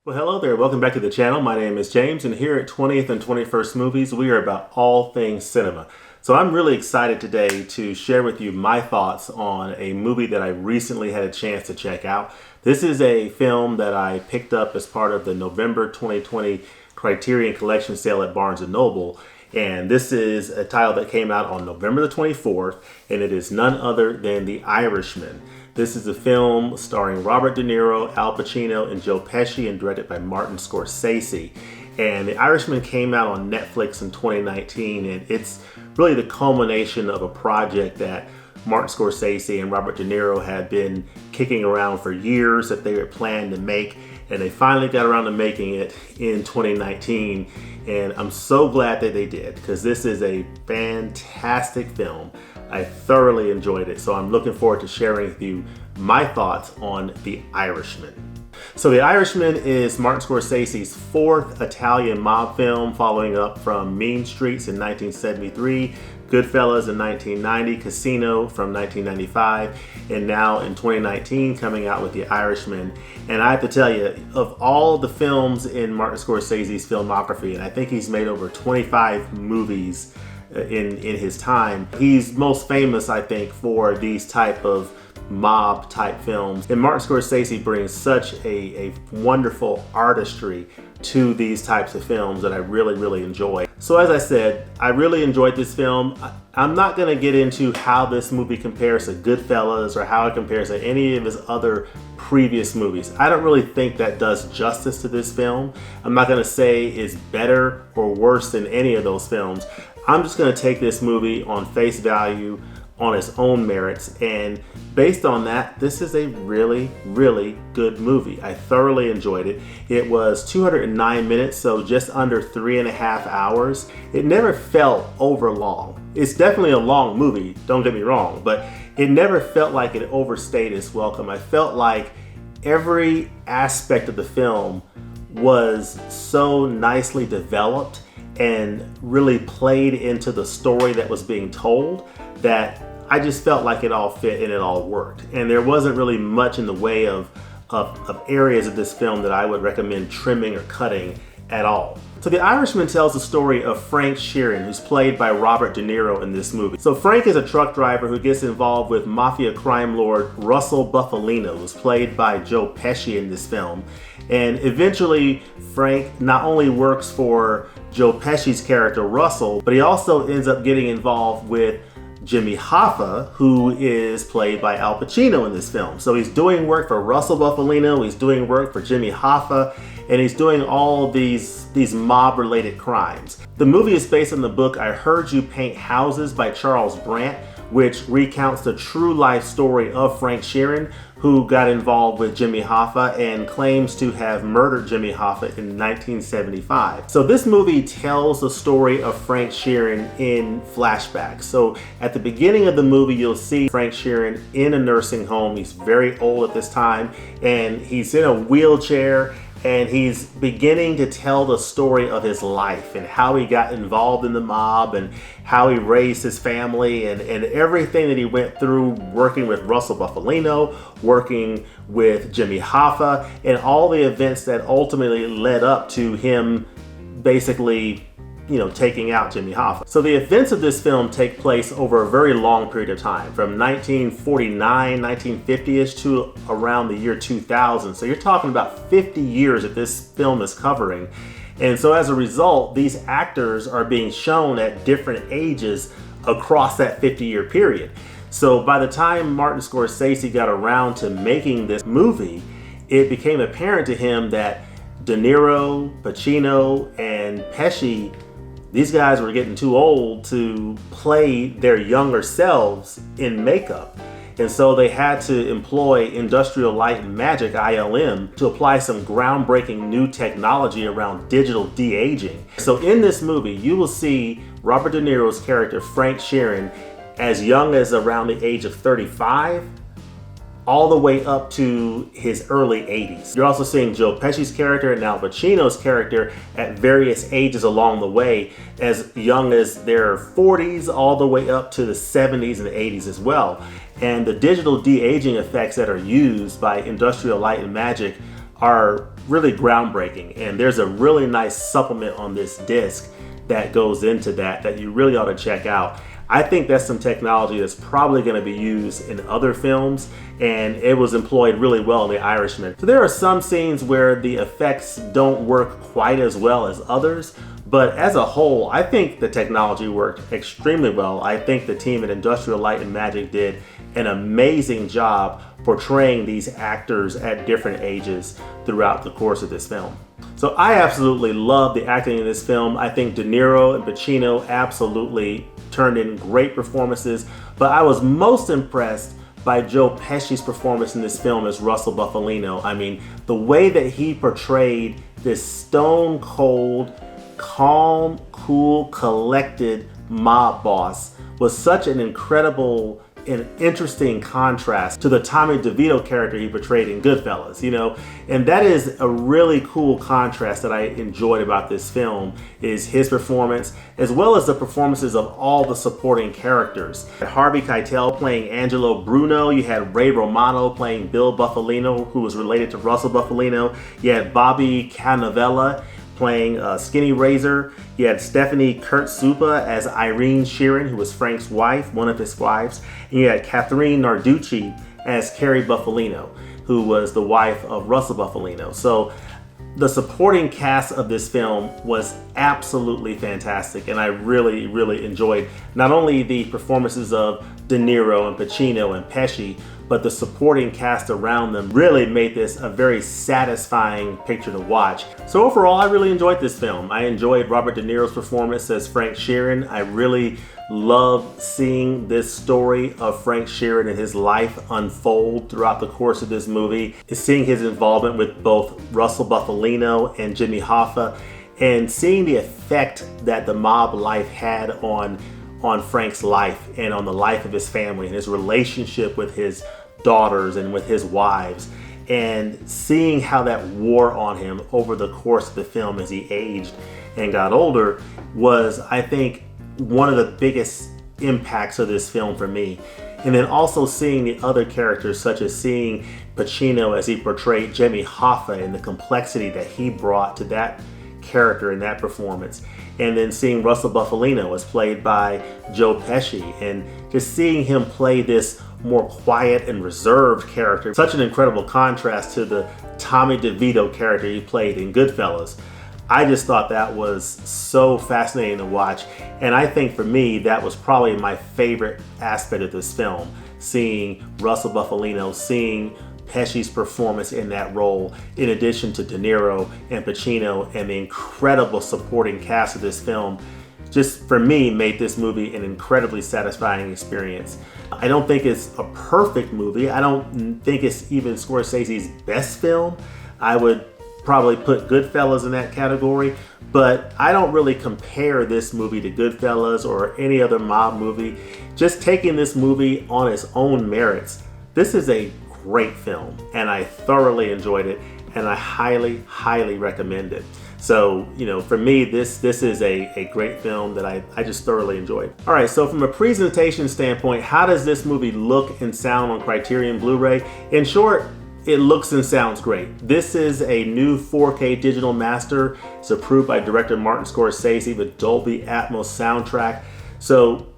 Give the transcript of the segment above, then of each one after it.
Well, hello there. Welcome back to the channel. My name is James, and here at 20th and 21st Movies, we are about all things cinema. So I'm really excited today to share with you my thoughts on a movie that I recently had a chance to check out. This is a film that I picked up as part of the November 2020 Criterion Collection sale at Barnes & Noble. And this is a title that came out on November the 24th, and it is none other than The Irishman. This is a film starring Robert De Niro, Al Pacino, and Joe Pesci, and directed by Martin Scorsese. And The Irishman came out on Netflix in 2019, and it's really the culmination of a project that Martin Scorsese and Robert De Niro had been kicking around for years that they were planning to make, and they finally got around to making it in 2019. And I'm so glad that they did, because this is a fantastic film. I thoroughly enjoyed it, so I'm looking forward to sharing with you my thoughts on The Irishman. So The Irishman is Martin Scorsese's fourth Italian mob film, following up from Mean Streets in 1973, Goodfellas in 1990, Casino from 1995, and now in 2019 coming out with The Irishman. And I have to tell you, of all the films in Martin Scorsese's filmography, and I think he's made over 25 movies in his time, he's most famous, I think, for these type of mob type films. And Martin Scorsese brings such a wonderful artistry to these types of films that I really enjoy. So as I said, I really enjoyed this film. I'm not going to get into how this movie compares to Goodfellas or how it compares to any of his other previous movies. I don't really think that does justice to this film. I'm not going to say it's better or worse than any of those films. I'm just going to take this movie on face value, on its own merits, and based on that, this is a really good movie. I thoroughly enjoyed it. It was 209 minutes, so just under 3.5 hours. It never felt over long. It's definitely a long movie, don't get me wrong, but it never felt like it overstayed its welcome. I felt like every aspect of the film was so nicely developed and really played into the story that was being told that I just felt like it all fit and it all worked. And there wasn't really much in the way of areas of this film that I would recommend trimming or cutting at all. So The Irishman tells the story of Frank Sheeran, who's played by Robert De Niro in this movie. So Frank is a truck driver who gets involved with mafia crime lord Russell Bufalino, who's played by Joe Pesci in this film. And eventually Frank not only works for Joe Pesci's character Russell, but he also ends up getting involved with Jimmy Hoffa, who is played by Al Pacino in this film. So he's doing work for Russell Bufalino, he's doing work for Jimmy Hoffa, and he's doing all these mob-related crimes. The movie is based on the book I Heard You Paint Houses by Charles Brandt, which recounts the true life story of Frank Sheeran, who got involved with Jimmy Hoffa and claims to have murdered Jimmy Hoffa in 1975. So this movie tells the story of Frank Sheeran in flashbacks. So at the beginning of the movie, you'll see Frank Sheeran in a nursing home. He's very old at this time, and he's in a wheelchair, and he's beginning to tell the story of his life and how he got involved in the mob and how he raised his family and everything that he went through working with Russell Bufalino, working with Jimmy Hoffa, and all the events that ultimately led up to him basically, taking out Jimmy Hoffa. So the events of this film take place over a very long period of time, from 1949, 1950-ish to around the year 2000. So you're talking about 50 years that this film is covering. And so as a result, these actors are being shown at different ages across that 50-year period. So by the time Martin Scorsese got around to making this movie, it became apparent to him that De Niro, Pacino, and Pesci, these guys were getting too old to play their younger selves in makeup. And so they had to employ Industrial Light and Magic, ILM, to apply some groundbreaking new technology around digital de-aging. So in this movie, you will see Robert De Niro's character, Frank Sheeran, as young as around the age of 35, all the way up to his early 80s. You're also seeing Joe Pesci's character and Al Pacino's character at various ages along the way, as young as their 40s all the way up to the 70s and 80s as well. And the digital de-aging effects that are used by Industrial Light and Magic are really groundbreaking. And there's a really nice supplement on this disc that goes into that you really ought to check out. I think that's some technology that's probably going to be used in other films, and it was employed really well in The Irishman. So there are some scenes where the effects don't work quite as well as others, but as a whole, I think the technology worked extremely well. I think the team at Industrial Light and Magic did an amazing job portraying these actors at different ages throughout the course of this film. So I absolutely love the acting in this film. I think De Niro and Pacino absolutely turned in great performances, but I was most impressed by Joe Pesci's performance in this film as Russell Bufalino. I mean, the way that he portrayed this stone cold, calm, cool, collected mob boss was such an incredible and interesting contrast to the Tommy DeVito character he portrayed in Goodfellas, and that is a really cool contrast that I enjoyed about this film, is his performance as well as the performances of all the supporting characters. Harvey Keitel playing Angelo Bruno, you had Ray Romano playing Bill Bufalino, who was related to Russell Bufalino, you had Bobby Cannavella playing Skinny Razor. You had Stephanie Kurtzupa as Irene Sheeran, who was Frank's wife, one of his wives. And you had Catherine Narducci as Carrie Bufalino, who was the wife of Russell Bufalino. So the supporting cast of this film was absolutely fantastic, and I really, really enjoyed not only the performances of De Niro and Pacino and Pesci, but the supporting cast around them really made this a very satisfying picture to watch. So overall, I really enjoyed this film. I enjoyed Robert De Niro's performance as Frank Sheeran. I really loved seeing this story of Frank Sheeran and his life unfold throughout the course of this movie. Seeing his involvement with both Russell Bufalino and Jimmy Hoffa, and seeing the effect that the mob life had on Frank's life and on the life of his family and his relationship with his daughters and with his wives, and seeing how that wore on him over the course of the film as he aged and got older was, I think, one of the biggest impacts of this film for me. And then also seeing the other characters, such as seeing Pacino as he portrayed Jimmy Hoffa and the complexity that he brought to that character in that performance, and then seeing Russell Bufalino as played by Joe Pesci, and just seeing him play this more quiet and reserved character. Such an incredible contrast to the Tommy DeVito character he played in Goodfellas. I just thought that was so fascinating to watch, and I think for me that was probably my favorite aspect of this film, seeing Russell Bufalino, seeing Pesci's performance in that role, in addition to De Niro and Pacino and the incredible supporting cast of this film, just for me made this movie an incredibly satisfying experience. I don't think it's a perfect movie. I don't think it's even Scorsese's best film. I would probably put Goodfellas in that category, but I don't really compare this movie to Goodfellas or any other mob movie. Just taking this movie on its own merits, this is a great film, and I thoroughly enjoyed it, and I highly, highly recommend it. So, for me, this is a great film that I just thoroughly enjoyed. All right, so from a presentation standpoint, how does this movie look and sound on Criterion Blu-ray? In short, it looks and sounds great. This is a new 4K digital master. It's approved by director Martin Scorsese with Dolby Atmos soundtrack. So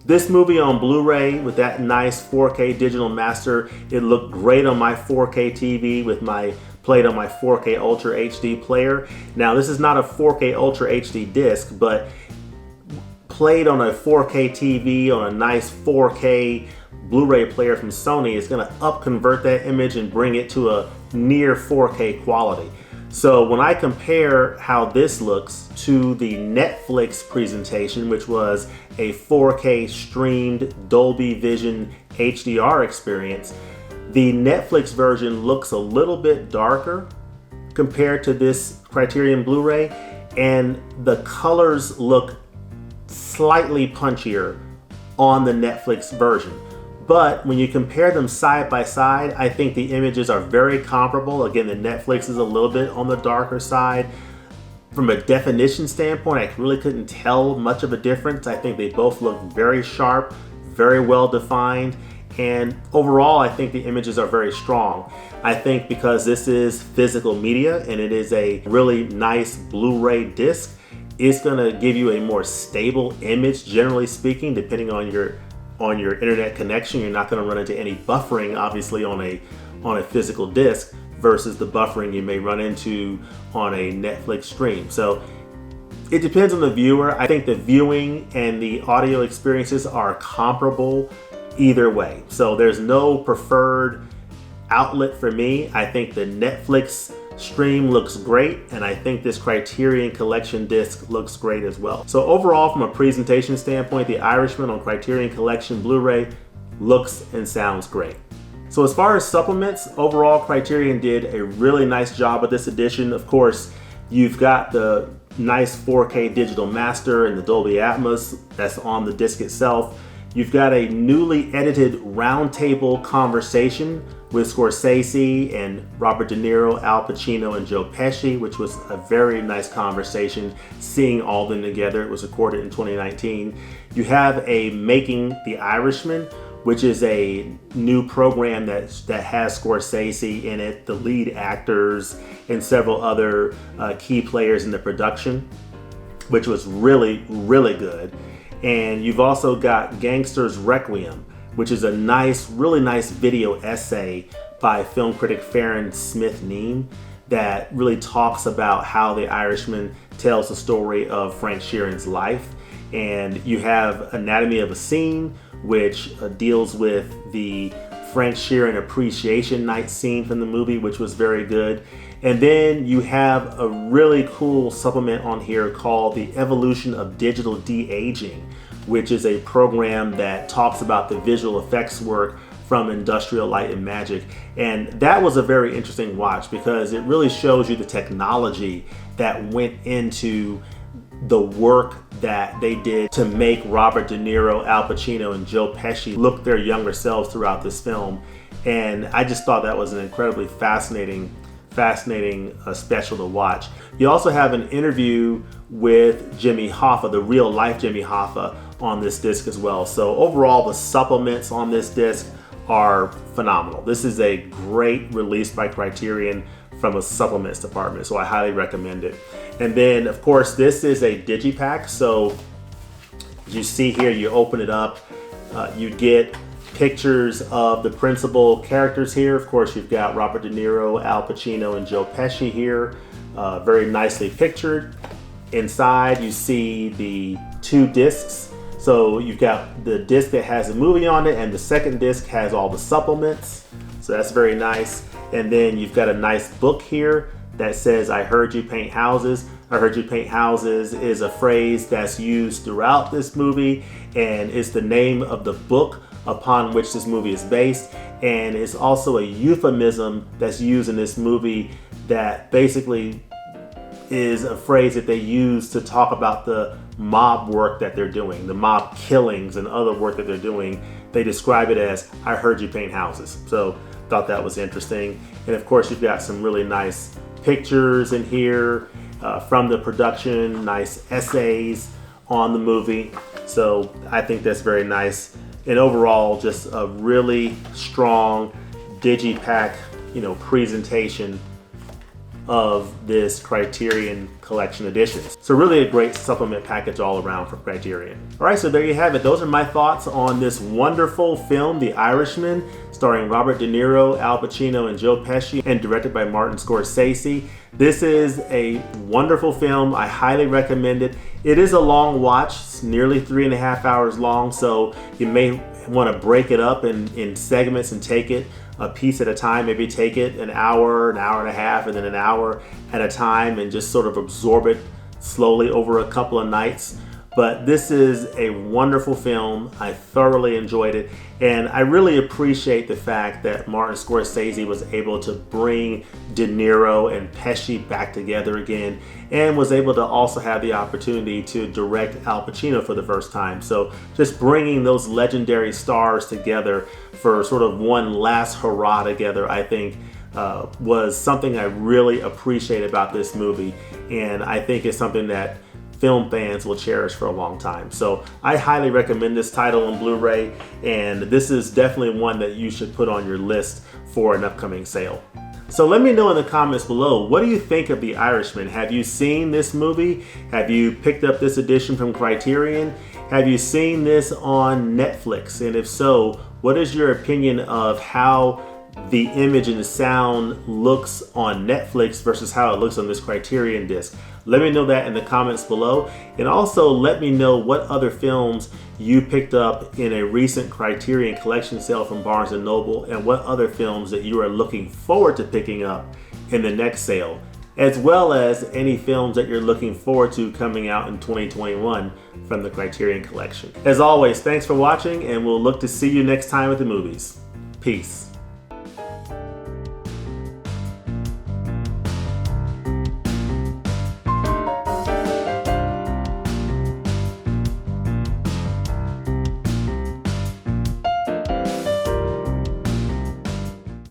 this movie on Blu-ray with that nice 4K digital master, it looked great on my 4K TV played on my 4K Ultra HD player. Now this is not a 4K Ultra HD disc, but played on a 4K TV on a nice 4K Blu-ray player from Sony, is going to upconvert that image and bring it to a near 4K quality. So when I compare how this looks to the Netflix presentation, which was a 4K streamed Dolby Vision HDR experience, the Netflix version looks a little bit darker compared to this Criterion Blu-ray, and the colors look slightly punchier on the Netflix version. But when you compare them side by side, I think the images are very comparable. Again, the Netflix is a little bit on the darker side. From a definition standpoint, I really couldn't tell much of a difference. I think they both look very sharp, very well defined, And overall, I think the images are very strong. I think because this is physical media and it is a really nice Blu-ray disc, it's gonna give you a more stable image, generally speaking, depending on your internet connection. You're not gonna run into any buffering, obviously, on a physical disc versus the buffering you may run into on a Netflix stream. So it depends on the viewer. I think the viewing and the audio experiences are comparable either way. So there's no preferred outlet for me. I think the Netflix stream looks great, and I think this Criterion Collection disc looks great as well. So overall, from a presentation standpoint, The Irishman on Criterion Collection Blu-ray looks and sounds great. So as far as supplements, overall Criterion did a really nice job with this edition. Of course, you've got the nice 4K digital master and the Dolby Atmos that's on the disc itself. You've got a newly edited roundtable conversation with Scorsese and Robert De Niro, Al Pacino, and Joe Pesci, which was a very nice conversation, seeing all of them together. It was recorded in 2019. You have a Making the Irishman, which is a new program that has Scorsese in it, the lead actors, and several other key players in the production, which was really, really good. And you've also got Gangster's Requiem, which is a nice, really nice video essay by film critic Farron Smith-Neame that really talks about how The Irishman tells the story of Frank Sheeran's life. And you have Anatomy of a Scene, which deals with the Frank Sheeran Appreciation Night scene from the movie, which was very good. And then you have a really cool supplement on here called The Evolution of Digital De-Aging, which is a program that talks about the visual effects work from Industrial Light and Magic. And that was a very interesting watch because it really shows you the technology that went into the work that they did to make Robert De Niro, Al Pacino, and Joe Pesci look their younger selves throughout this film. And I just thought that was an incredibly fascinating special to watch. You also have an interview with Jimmy Hoffa, the real life Jimmy Hoffa, on this disc as well. So overall, the supplements on this disc are phenomenal. This is a great release by Criterion from a supplements department, so I highly recommend it. And then, of course, this is a digipack. So as you see here, you open it up, you get pictures of the principal characters here. Of course, you've got Robert De Niro, Al Pacino, and Joe Pesci here, very nicely pictured. Inside, you see the two discs. So you've got the disc that has a movie on it, and the second disc has all the supplements. So that's very nice. And then you've got a nice book here that says, I Heard You Paint Houses. I Heard You Paint Houses is a phrase that's used throughout this movie, and it's the name of the book upon which this movie is based. And it's also a euphemism that's used in this movie that basically is a phrase that they use to talk about the mob work that they're doing, the mob killings and other work that they're doing. They describe it as, I heard you paint houses. So thought that was interesting. And of course, you've got some really nice pictures in here from the production, nice essays on the movie. So I think that's very nice. And overall, just a really strong digipack, presentation of this Criterion Collection edition. So really a great supplement package all around from Criterion. All right, so there you have it. Those are my thoughts on this wonderful film, The Irishman, starring Robert De Niro, Al Pacino, and Joe Pesci, and directed by Martin Scorsese. This is a wonderful film. I highly recommend it. It is a long watch. It's nearly 3.5 hours long, so you may want to break it up in segments and take it a piece at a time. Maybe take it an hour and a half, and then an hour at a time, and just sort of absorb it slowly over a couple of nights. But this is a wonderful film. I thoroughly enjoyed it, and I really appreciate the fact that Martin Scorsese was able to bring De Niro and Pesci back together again, and was able to also have the opportunity to direct Al Pacino for the first time. So just bringing those legendary stars together for sort of one last hurrah together, I think was something I really appreciate about this movie, and I think it's something that film fans will cherish for a long time. So I highly recommend this title on Blu-ray, and this is definitely one that you should put on your list for an upcoming sale. So let me know in the comments below, what do you think of The Irishman? Have you seen this movie? Have you picked up this edition from Criterion? Have you seen this on Netflix? And if so, what is your opinion of how the image and the sound looks on Netflix versus how it looks on this Criterion disc? Let me know that in the comments below. And also let me know what other films you picked up in a recent Criterion Collection sale from Barnes & Noble, and what other films that you are looking forward to picking up in the next sale, as well as any films that you're looking forward to coming out in 2021 from the Criterion Collection. As always, thanks for watching, and we'll look to see you next time at the movies. Peace.